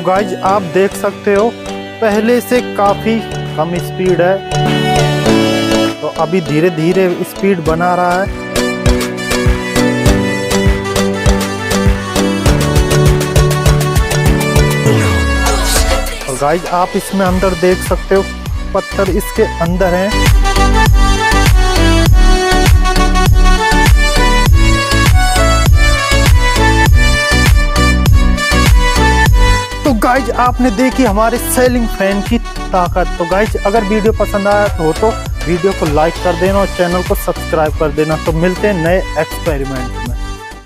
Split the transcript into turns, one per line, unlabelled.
Guys आप देख सकते हो पहले से काफी कम स्पीड है, तो अभी धीरे धीरे स्पीड बना रहा है। और गाइज आप इसमें अंदर देख सकते हो पत्थर इसके अंदर हैं। तो गाइज आपने देखी हमारे सेलिंग फैन की ताकत। तो गाइज अगर वीडियो पसंद आया तो वीडियो को लाइक कर देना और चैनल को सब्सक्राइब कर देना। तो मिलते हैं नए एक्सपेरिमेंट में।